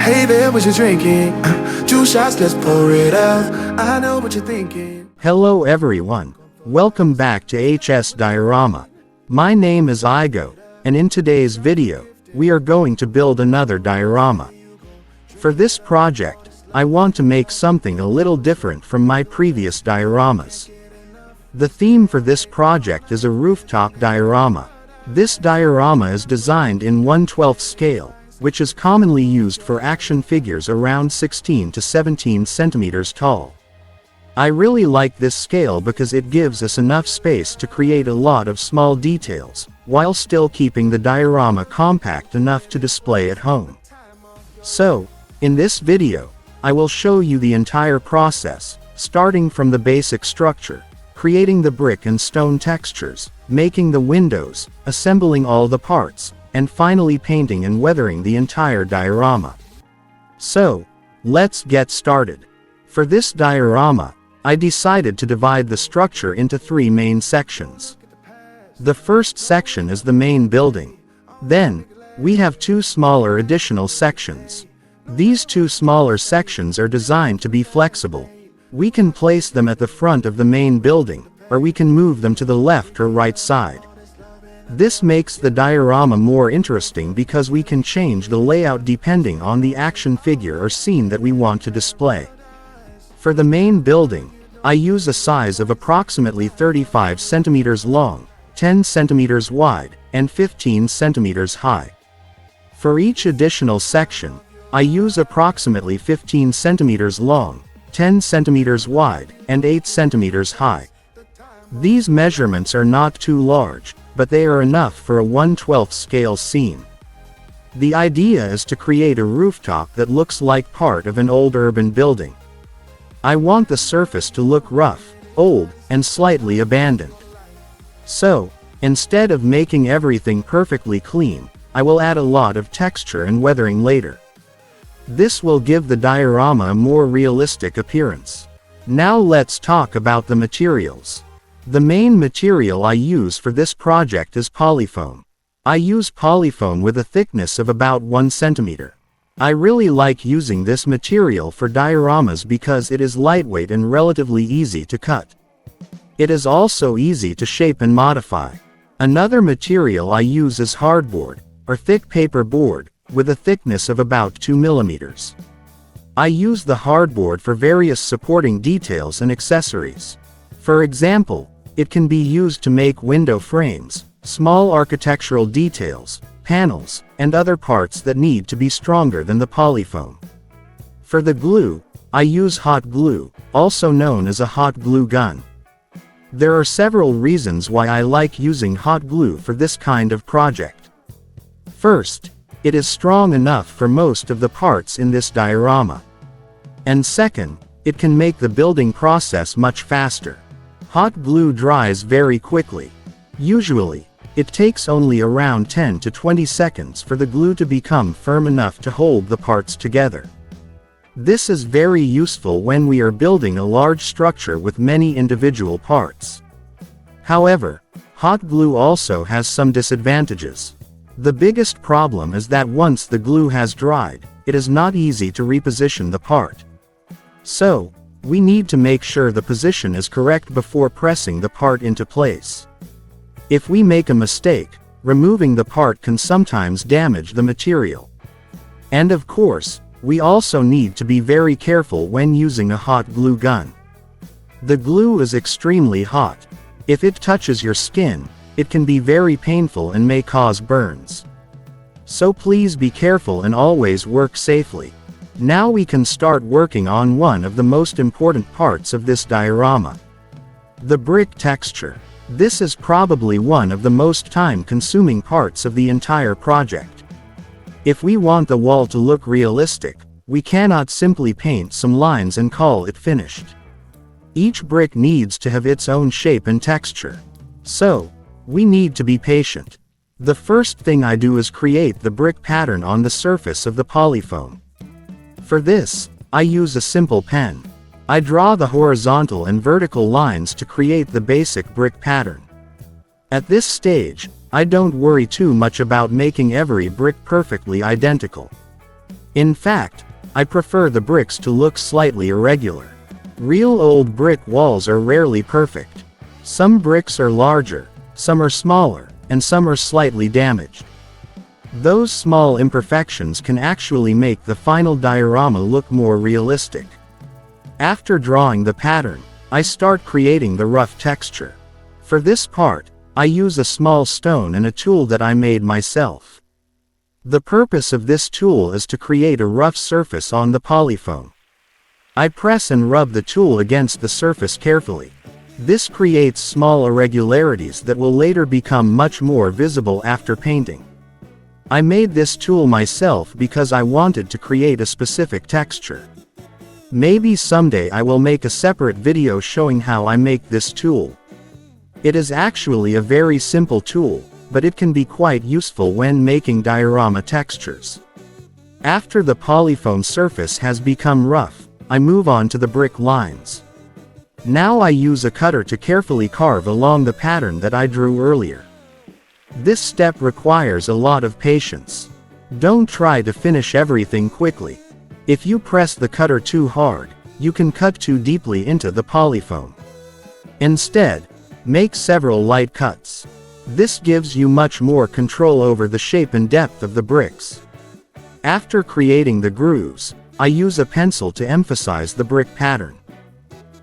Hey there, what you drinking? 2 shots, let's pour it out. I know what you're thinking. Hello everyone. Welcome back to HS Diorama. My name is Igo, and in today's video, we are going to build another diorama. For this project, I want to make something a little different from my previous dioramas. The theme for this project is a rooftop diorama. This diorama is designed in 1/12 scale, which is commonly used for action figures around 16 to 17 centimeters tall. I really like this scale because it gives us enough space to create a lot of small details, while still keeping the diorama compact enough to display at home. So, in this video, I will show you the entire process, starting from the basic structure, creating the brick and stone textures, making the windows, assembling all the parts, and finally painting and weathering the entire diorama. So, let's get started. For this diorama, I decided to divide the structure into 3 main sections. The first section is the main building. Then, we have 2 smaller additional sections. These 2 smaller sections are designed to be flexible. We can place them at the front of the main building, or we can move them to the left or right side. This makes the diorama more interesting because we can change the layout depending on the action figure or scene that we want to display. For the main building, I use a size of approximately 35 centimeters long, 10 centimeters wide, and 15 centimeters high. For each additional section, I use approximately 15 centimeters long, 10 centimeters wide, and 8 centimeters high. These measurements are not too large, but they are enough for a 1/12 scale scene. The idea is to create a rooftop that looks like part of an old urban building. I want the surface to look rough, old, and slightly abandoned. So, instead of making everything perfectly clean, I will add a lot of texture and weathering later. This will give the diorama a more realistic appearance. Now let's talk about the materials. The main material I use for this project is Polyfoam. I use Polyfoam with a thickness of about 1 centimeter. I really like using this material for dioramas because it is lightweight and relatively easy to cut. It is also easy to shape and modify. Another material I use is hardboard, or thick paper board, with a thickness of about 2 millimeters. I use the hardboard for various supporting details and accessories. For example, it can be used to make window frames, small architectural details, panels, and other parts that need to be stronger than the Polyfoam. For the glue, I use hot glue, also known as a hot glue gun. There are several reasons why I like using hot glue for this kind of project. First, it is strong enough for most of the parts in this diorama. And second, it can make the building process much faster. Hot glue dries very quickly. Usually, it takes only around 10 to 20 seconds for the glue to become firm enough to hold the parts together. This is very useful when we are building a large structure with many individual parts. However, hot glue also has some disadvantages. The biggest problem is that once the glue has dried, it is not easy to reposition the part. So, we need to make sure the position is correct before pressing the part into place. If we make a mistake, removing the part can sometimes damage the material. And of course, we also need to be very careful when using a hot glue gun. The glue is extremely hot. If it touches your skin, it can be very painful and may cause burns. So please be careful and always work safely. Now we can start working on one of the most important parts of this diorama. The brick texture. This is probably one of the most time-consuming parts of the entire project. If we want the wall to look realistic, we cannot simply paint some lines and call it finished. Each brick needs to have its own shape and texture. So, we need to be patient. The first thing I do is create the brick pattern on the surface of the Polyfoam. For this, I use a simple pen. I draw the horizontal and vertical lines to create the basic brick pattern. At this stage, I don't worry too much about making every brick perfectly identical. In fact, I prefer the bricks to look slightly irregular. Real old brick walls are rarely perfect. Some bricks are larger, some are smaller, and some are slightly damaged. Those small imperfections can actually make the final diorama look more realistic. After drawing the pattern, I start creating the rough texture. For this part, I use a small stone and a tool that I made myself. The purpose of this tool is to create a rough surface on the polyfoam. I press and rub the tool against the surface carefully. This creates small irregularities that will later become much more visible after painting. I made this tool myself because I wanted to create a specific texture. Maybe someday I will make a separate video showing how I make this tool. It is actually a very simple tool, but it can be quite useful when making diorama textures. After the polyfoam surface has become rough, I move on to the brick lines. Now I use a cutter to carefully carve along the pattern that I drew earlier. This step requires a lot of patience. Don't try to finish everything quickly. If you press the cutter too hard, you can cut too deeply into the polyfoam. Instead, make several light cuts. This gives you much more control over the shape and depth of the bricks. After creating the grooves, I use a pencil to emphasize the brick pattern.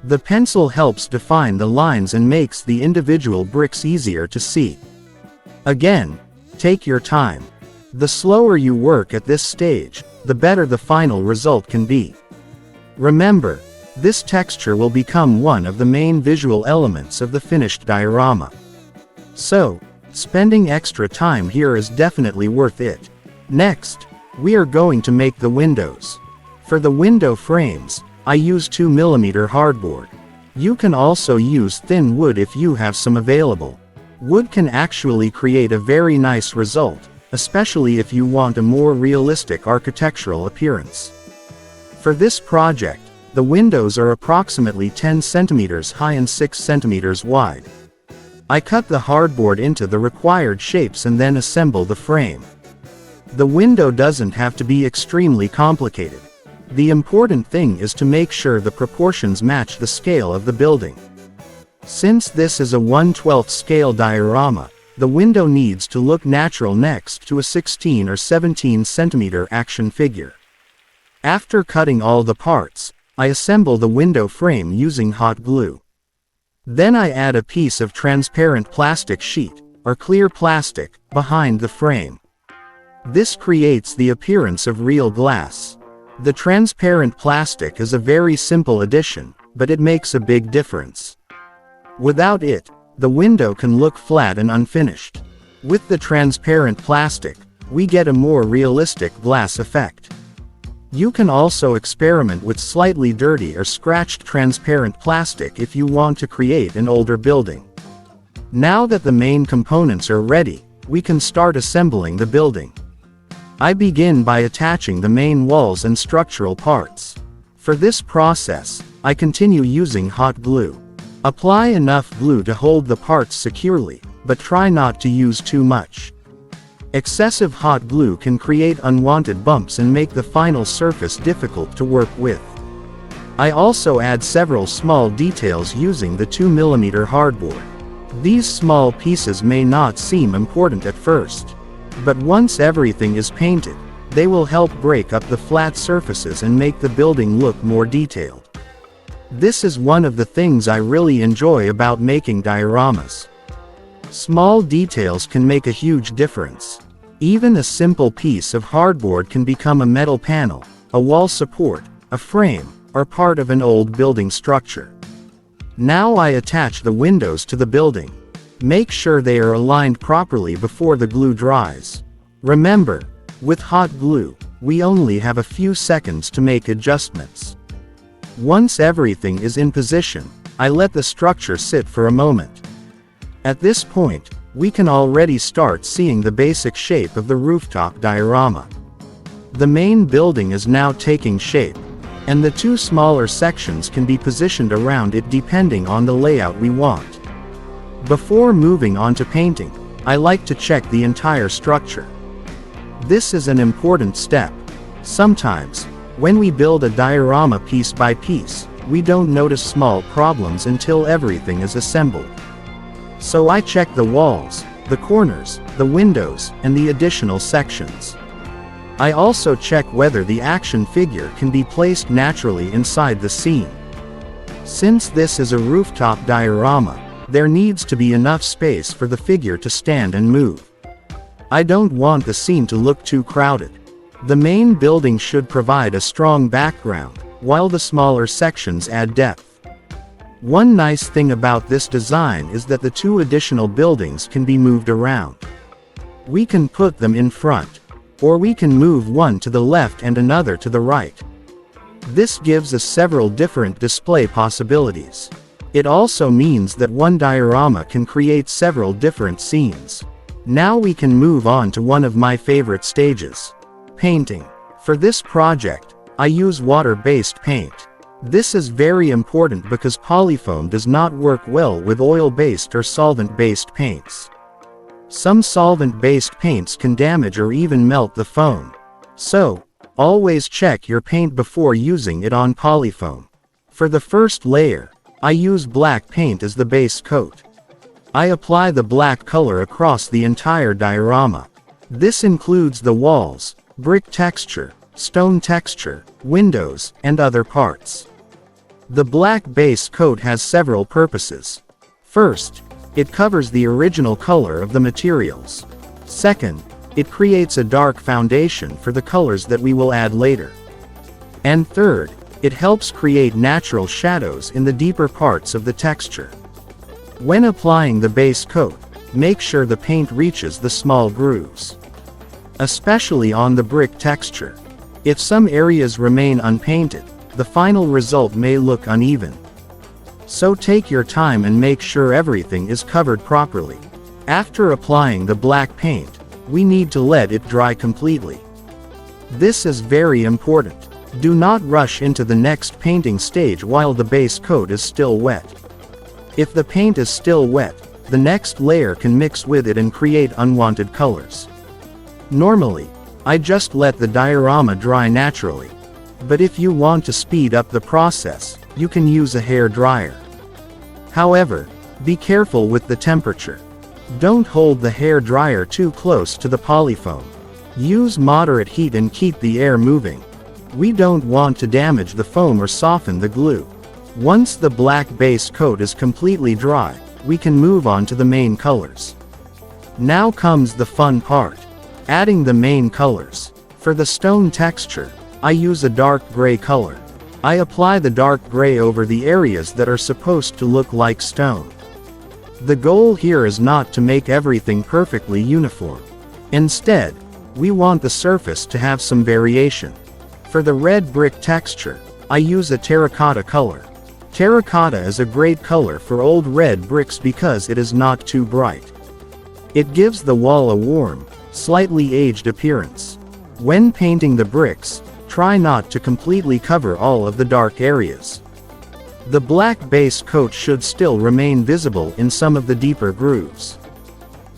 The pencil helps define the lines and makes the individual bricks easier to see. Again, take your time. The slower you work at this stage, the better the final result can be. Remember, this texture will become one of the main visual elements of the finished diorama. So, spending extra time here is definitely worth it. Next, we are going to make the windows. For the window frames, I use 2mm hardboard. You can also use thin wood if you have some available. Wood can actually create a very nice result, especially if you want a more realistic architectural appearance. For this project, the windows are approximately 10 centimeters high and 6 centimeters wide. I cut the hardboard into the required shapes and then assemble the frame. The window doesn't have to be extremely complicated. The important thing is to make sure the proportions match the scale of the building. Since this is a 1/12 scale diorama, the window needs to look natural next to a 16 or 17 centimeter action figure. After cutting all the parts, I assemble the window frame using hot glue. Then I add a piece of transparent plastic sheet, or clear plastic, behind the frame. This creates the appearance of real glass. The transparent plastic is a very simple addition, but it makes a big difference. Without it, the window can look flat and unfinished. With the transparent plastic, we get a more realistic glass effect. You can also experiment with slightly dirty or scratched transparent plastic if you want to create an older building. Now that the main components are ready, we can start assembling the building. I begin by attaching the main walls and structural parts. For this process, I continue using hot glue. Apply enough glue to hold the parts securely, but try not to use too much. Excessive hot glue can create unwanted bumps and make the final surface difficult to work with. I also add several small details using the 2mm hardboard. These small pieces may not seem important at first, but once everything is painted, they will help break up the flat surfaces and make the building look more detailed. This is one of the things I really enjoy about making dioramas. Small details can make a huge difference. Even a simple piece of hardboard can become a metal panel, a wall support, a frame, or part of an old building structure. Now I attach the windows to the building. Make sure they are aligned properly before the glue dries. Remember, with hot glue, we only have a few seconds to make adjustments. Once everything is in position, I let the structure sit for a moment. At this point, we can already start seeing the basic shape of the rooftop diorama. The main building is now taking shape, and the two smaller sections can be positioned around it depending on the layout we want. Before moving on to painting, I like to check the entire structure. This is an important step. Sometimes, when we build a diorama piece by piece, we don't notice small problems until everything is assembled. So I check the walls, the corners, the windows, and the additional sections. I also check whether the action figure can be placed naturally inside the scene. Since this is a rooftop diorama, there needs to be enough space for the figure to stand and move. I don't want the scene to look too crowded. The main building should provide a strong background, while the smaller sections add depth. One nice thing about this design is that the two additional buildings can be moved around. We can put them in front, or we can move one to the left and another to the right. This gives us several different display possibilities. It also means that one diorama can create several different scenes. Now we can move on to one of my favorite stages: painting. For this project, I use water-based paint. This is very important because Polyfoam does not work well with oil-based or solvent-based paints. Some solvent-based paints can damage or even melt the foam. So, always check your paint before using it on Polyfoam. For the first layer, I use black paint as the base coat. I apply the black color across the entire diorama. This includes the walls, brick texture, stone texture, windows, and other parts. The black base coat has several purposes. First, it covers the original color of the materials. Second, it creates a dark foundation for the colors that we will add later. And third, it helps create natural shadows in the deeper parts of the texture. When applying the base coat, make sure the paint reaches the small grooves, especially on the brick texture. If some areas remain unpainted, the final result may look uneven. So take your time and make sure everything is covered properly. After applying the black paint, we need to let it dry completely. This is very important. Do not rush into the next painting stage while the base coat is still wet. If the paint is still wet, the next layer can mix with it and create unwanted colors. Normally, I just let the diorama dry naturally. But if you want to speed up the process, you can use a hair dryer. However, be careful with the temperature. Don't hold the hair dryer too close to the Polyfoam. Use moderate heat and keep the air moving. We don't want to damage the foam or soften the glue. Once the black base coat is completely dry, we can move on to the main colors. Now comes the fun part: adding the main colors. For the stone texture, I use a dark gray color. I apply the dark gray over the areas that are supposed to look like stone. The goal here is not to make everything perfectly uniform. Instead, we want the surface to have some variation. For the red brick texture, I use a terracotta color. Terracotta is a great color for old red bricks because it is not too bright. It gives the wall a warm, slightly aged appearance. When painting the bricks, try not to completely cover all of the dark areas. The black base coat should still remain visible in some of the deeper grooves.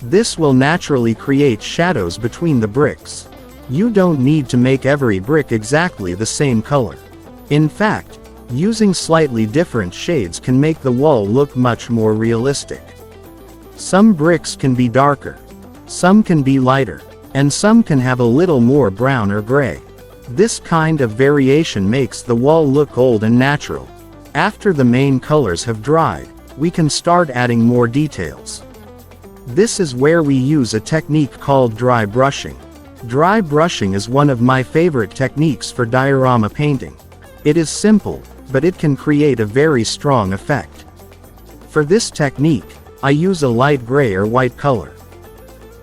This will naturally create shadows between the bricks. You don't need to make every brick exactly the same color. In fact, using slightly different shades can make the wall look much more realistic. Some bricks can be darker, some can be lighter, and some can have a little more brown or gray. This kind of variation makes the wall look old and natural. After the main colors have dried, we can start adding more details. This is where we use a technique called dry brushing. Dry brushing is one of my favorite techniques for diorama painting. It is simple, but it can create a very strong effect. For this technique, I use a light gray or white color.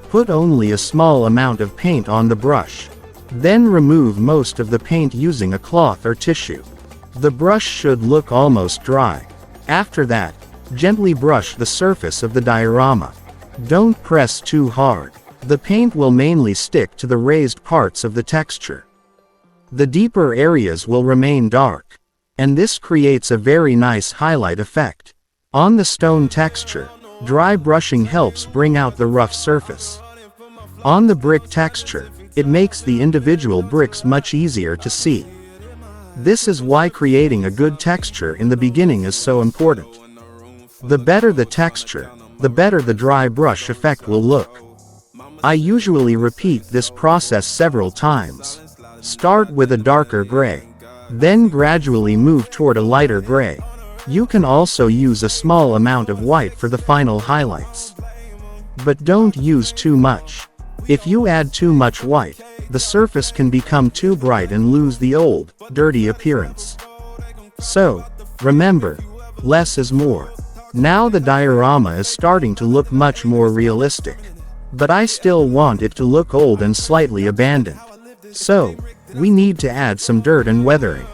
Put only a small amount of paint on the brush. Then remove most of the paint using a cloth or tissue. The brush should look almost dry. After that, gently brush the surface of the diorama. Don't press too hard. The paint will mainly stick to the raised parts of the texture. The deeper areas will remain dark, and this creates a very nice highlight effect. On the stone texture, dry brushing helps bring out the rough surface. On the brick texture, It makes the individual bricks much easier to see. This is why creating a good texture in the beginning is so important. The better the texture, the better the dry brush effect will look. I usually repeat this process several times. Start with a darker gray. Then gradually move toward a lighter gray. You can also use a small amount of white for the final highlights. But don't use too much. If you add too much white, the surface can become too bright and lose the old, dirty appearance. So, remember, less is more. Now the diorama is starting to look much more realistic. But I still want it to look old and slightly abandoned. So, we need to add some dirt and weathering.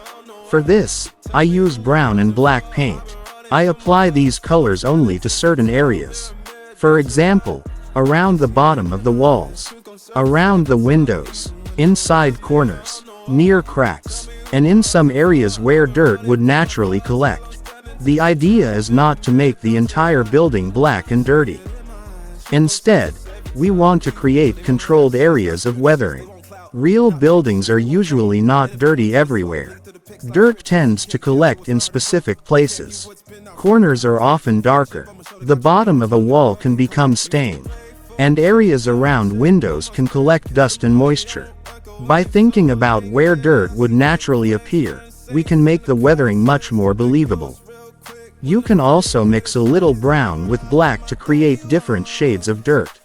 For this, I use brown and black paint. I apply these colors only to certain areas. For example, around the bottom of the walls, around the windows, inside corners, near cracks, and in some areas where dirt would naturally collect. The idea is not to make the entire building black and dirty. Instead, we want to create controlled areas of weathering. Real buildings are usually not dirty everywhere. Dirt tends to collect in specific places. Corners are often darker. The bottom of a wall can become stained. And areas around windows can collect dust and moisture. By thinking about where dirt would naturally appear, we can make the weathering much more believable. You can also mix a little brown with black to create different shades of dirt.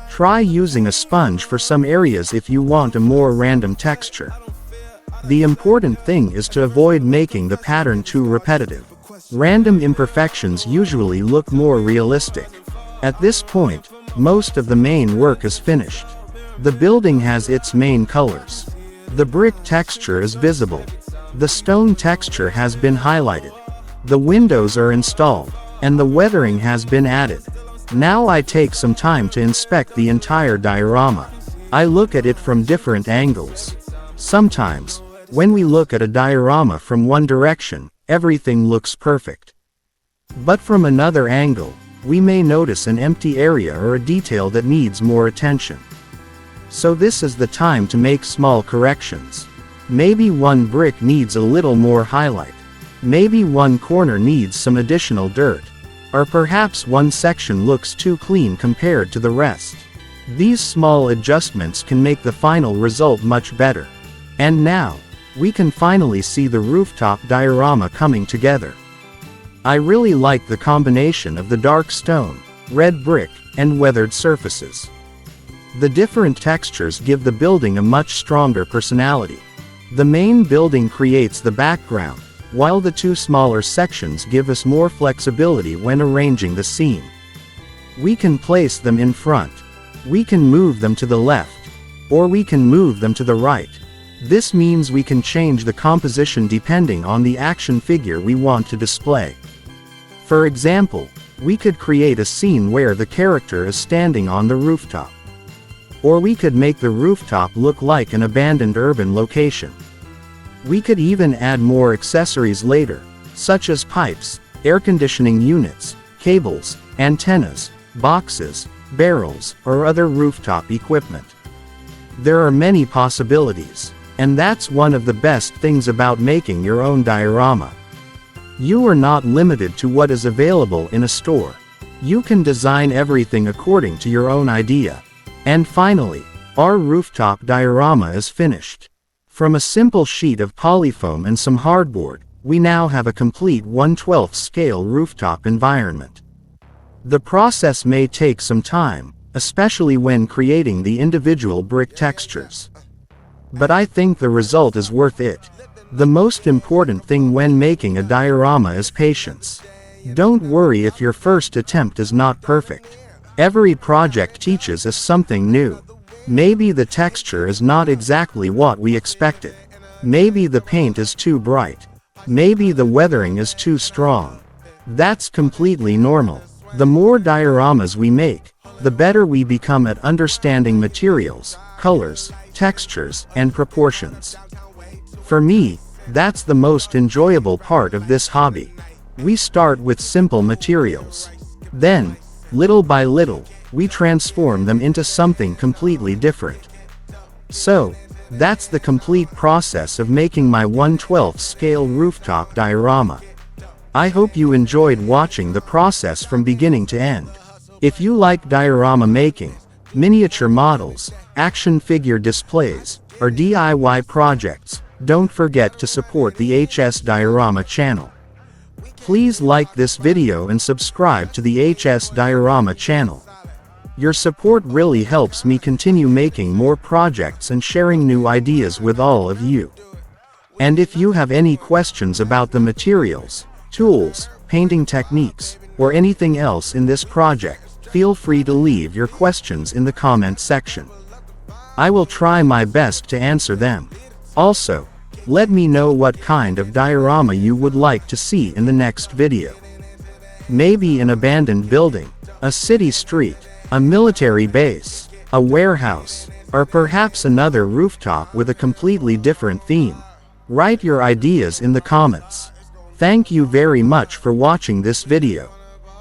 Try using a sponge for some areas if you want a more random texture. The important thing is to avoid making the pattern too repetitive. Random imperfections usually look more realistic. At this point, most of the main work is finished. The building has its main colors. The brick texture is visible. The stone texture has been highlighted. The windows are installed, and the weathering has been added. Now I take some time to inspect the entire diorama. I look at it from different angles. Sometimes, when we look at a diorama from one direction, everything looks perfect. But from another angle, we may notice an empty area or a detail that needs more attention. So this is the time to make small corrections. Maybe one brick needs a little more highlight. Maybe one corner needs some additional dirt. Or perhaps one section looks too clean compared to the rest. These small adjustments can make the final result much better. And now, we can finally see the rooftop diorama coming together. I really like the combination of the dark stone, red brick, and weathered surfaces. The different textures give the building a much stronger personality. The main building creates the background, while the two smaller sections give us more flexibility when arranging the scene. We can place them in front. We can move them to the left. Or we can move them to the right. This means we can change the composition depending on the action figure we want to display. For example, we could create a scene where the character is standing on the rooftop. Or we could make the rooftop look like an abandoned urban location. We could even add more accessories later, such as pipes, air conditioning units, cables, antennas, boxes, barrels, or other rooftop equipment. There are many possibilities, and that's one of the best things about making your own diorama. You are not limited to what is available in a store. You can design everything according to your own idea. And finally, our rooftop diorama is finished. From a simple sheet of polyfoam and some hardboard, we now have a complete 1/12 scale rooftop environment. The process may take some time, especially when creating the individual brick textures. But I think the result is worth it. The most important thing when making a diorama is patience. Don't worry if your first attempt is not perfect. Every project teaches us something new. Maybe the texture is not exactly what we expected. Maybe the paint is too bright. Maybe the weathering is too strong. That's completely normal. The more dioramas we make, the better we become at understanding materials, colors, textures, and proportions. For me, that's the most enjoyable part of this hobby. We start with simple materials. Then, little by little, we transform them into something completely different. So, that's the complete process of making my 1/12 scale rooftop diorama. I hope you enjoyed watching the process from beginning to end. If you like diorama making, miniature models, action figure displays, or DIY projects, don't forget to support the HS Diorama channel. Please like this video and subscribe to the HS Diorama channel. Your support really helps me continue making more projects and sharing new ideas with all of you. And if you have any questions about the materials, tools, painting techniques, or anything else in this project, feel free to leave your questions in the comment section. I will try my best to answer them. Also, let me know what kind of diorama you would like to see in the next video. Maybe an abandoned building, a city street, a military base, a warehouse, or perhaps another rooftop with a completely different theme. Write your ideas in the comments. Thank you very much for watching this video.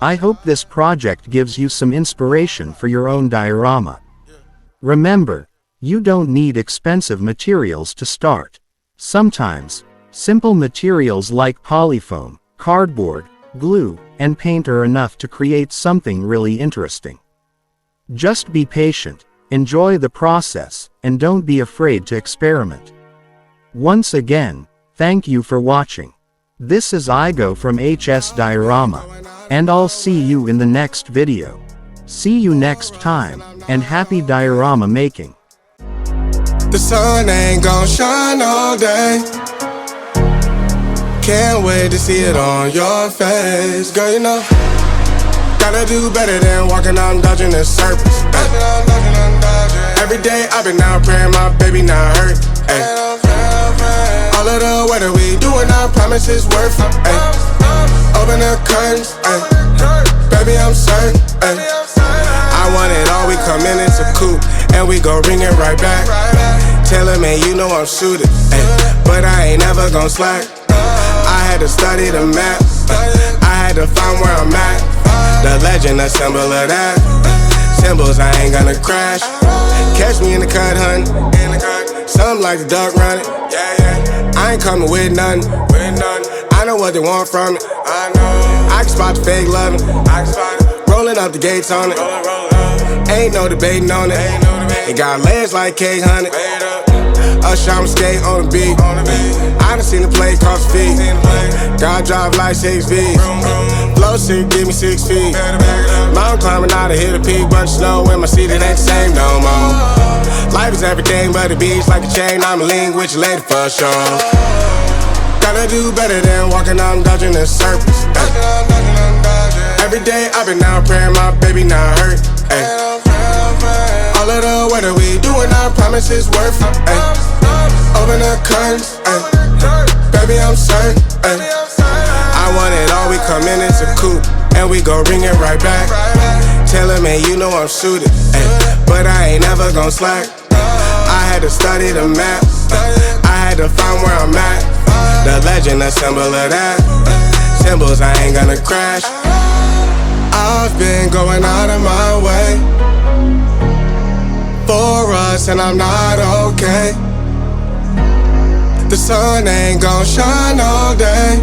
I hope this project gives you some inspiration for your own diorama. Remember, you don't need expensive materials to start. Sometimes, simple materials like polyfoam, cardboard, glue, and paint are enough to create something really interesting. Just be patient, enjoy the process, and don't be afraid to experiment. Once again, thank you for watching. This is Igo from HS Diorama, and I'll see you in the next video. See you next time, and happy diorama making. The sun ain't gon' shine all day. Can't wait to see it on your face. Girl, you know, gotta do better than walking out dodging the surface. Every day I've been out praying my baby not hurt. Ay. All of the weather we doing, I promise it's worth it. Ay. Open the curtains, ay. Baby I'm certain. Ay. I want it all, we come in, it's a coupe, and we gon' bring it right back. Tell him, man, you know I'm suited, ay. But I ain't never gon' slack. I had to study the map, I had to find where I'm at. The legend, a symbol of that. Symbols, I ain't gonna crash. Catch me in the cut, hun. Something like the duck running. I ain't coming with nothing. I know what they want from it. I can spot the fake loving. Rolling up the gates on it. Ain't no debating on it. It got legs like cake, honey. Usher, I'm skate on the beat. I done seen the play cross the feet. God drive like 6 V's. Flow sick, give me 6 feet. Mountain climbing out to hit a peak. Bunch of snow in my seat, it ain't the same no more. Life is everything but the beach, like a chain. I'm a link with your lady for sure. Gotta do better than walking out dodging the surface. Every day I've been out praying my baby not hurt. Ay. All of the weather we doing, I promise it's worth it. Ay. Open the curtains, ay. Baby I'm certain. Ay. I want it all, we come in, it's a coupe, and we gon' bring it right back. Tell him, man, you know I'm suited, ay. But I ain't never gon' slack. I had to study the map, I had to find where I'm at. The legend, a symbol of that. Symbols, I ain't gonna crash. I've been going out of my way for us, and I'm not okay. The sun ain't gon' shine all day.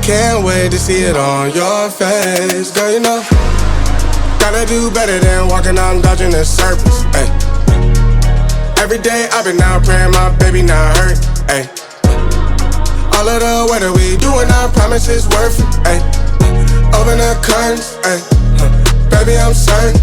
Can't wait to see it on your face. Girl, you know, gotta do better than walking out dodging the surface. Ay. Every day I've been out praying my baby not hurt. Ay. All of the weather we doing, I promise it's worth it. Ay. Open the curtains, ay. Baby I'm certain.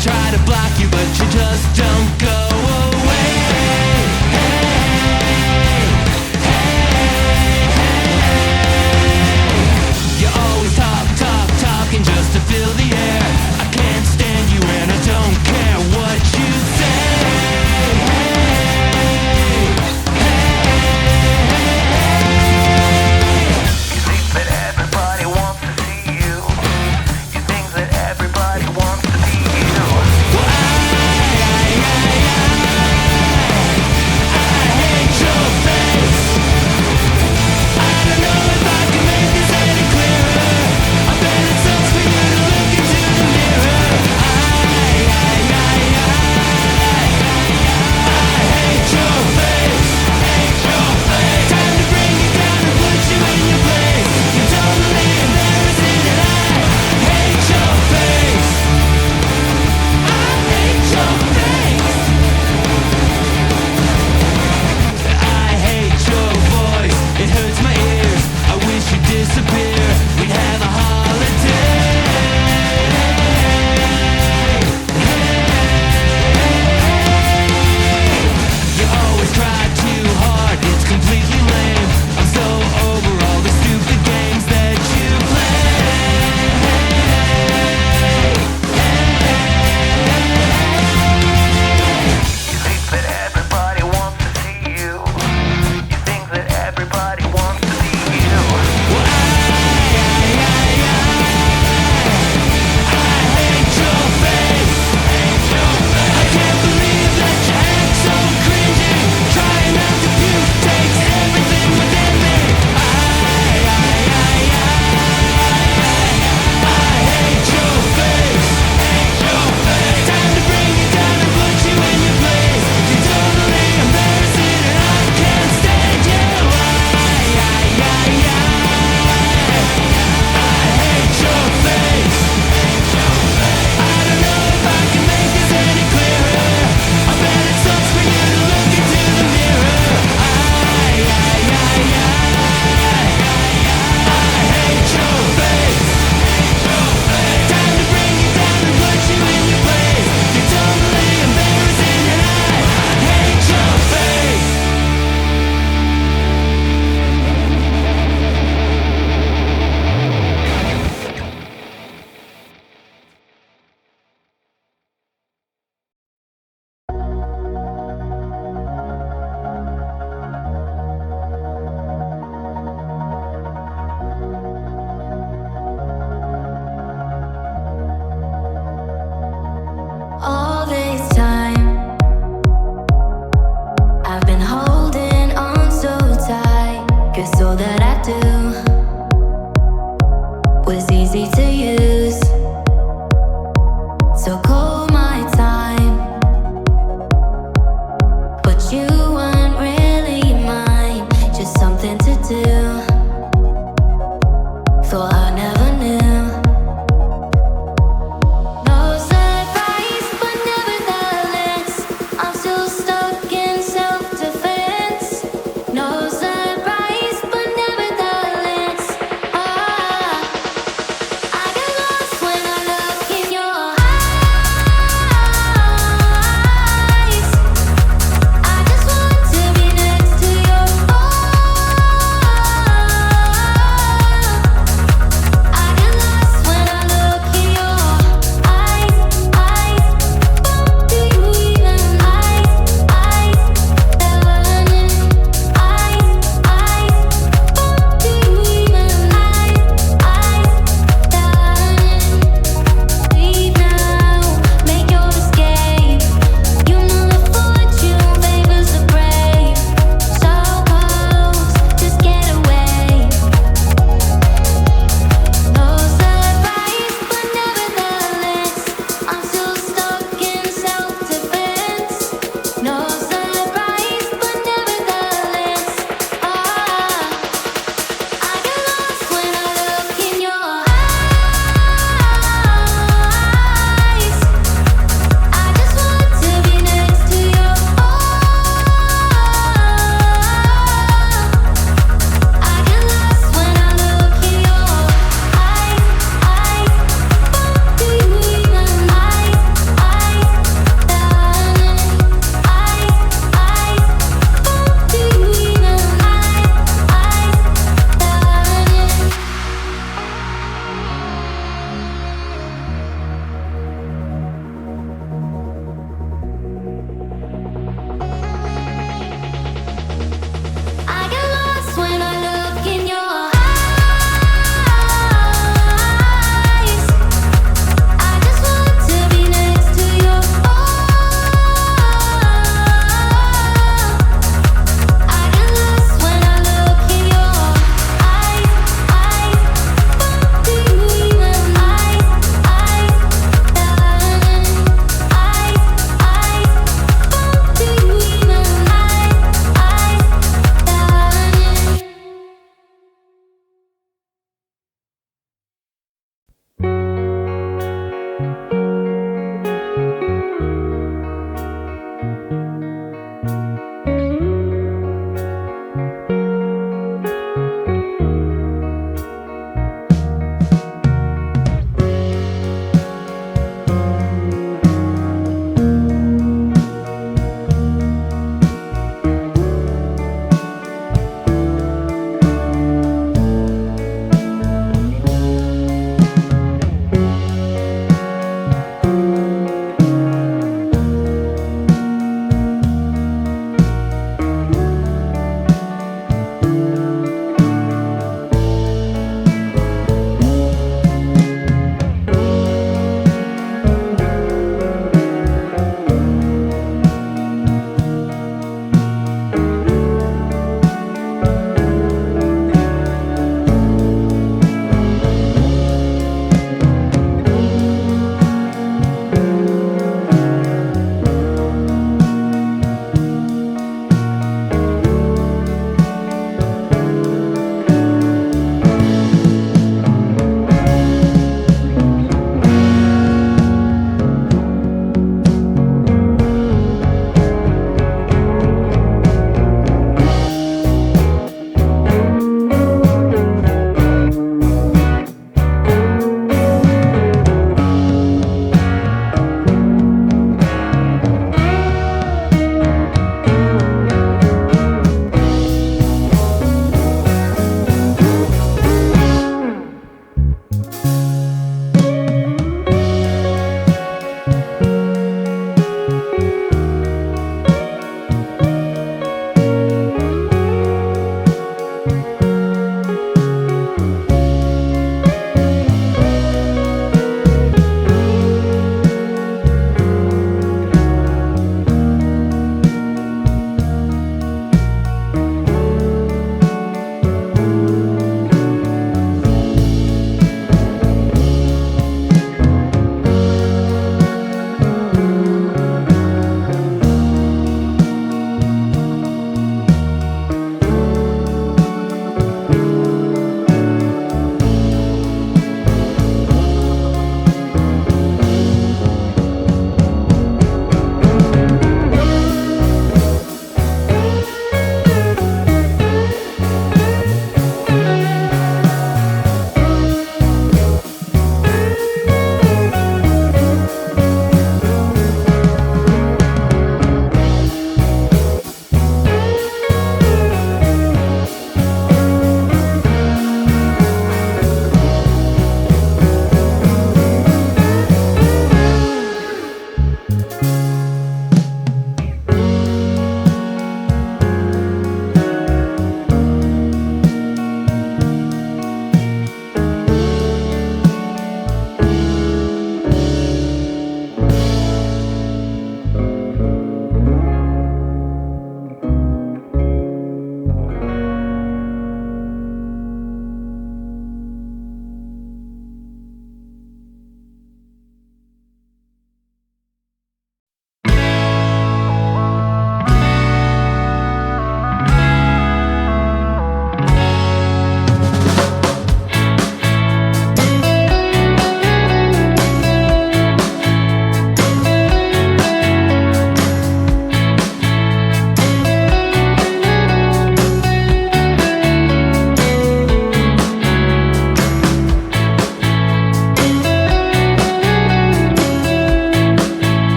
Try to block you, but you just don't go away. you.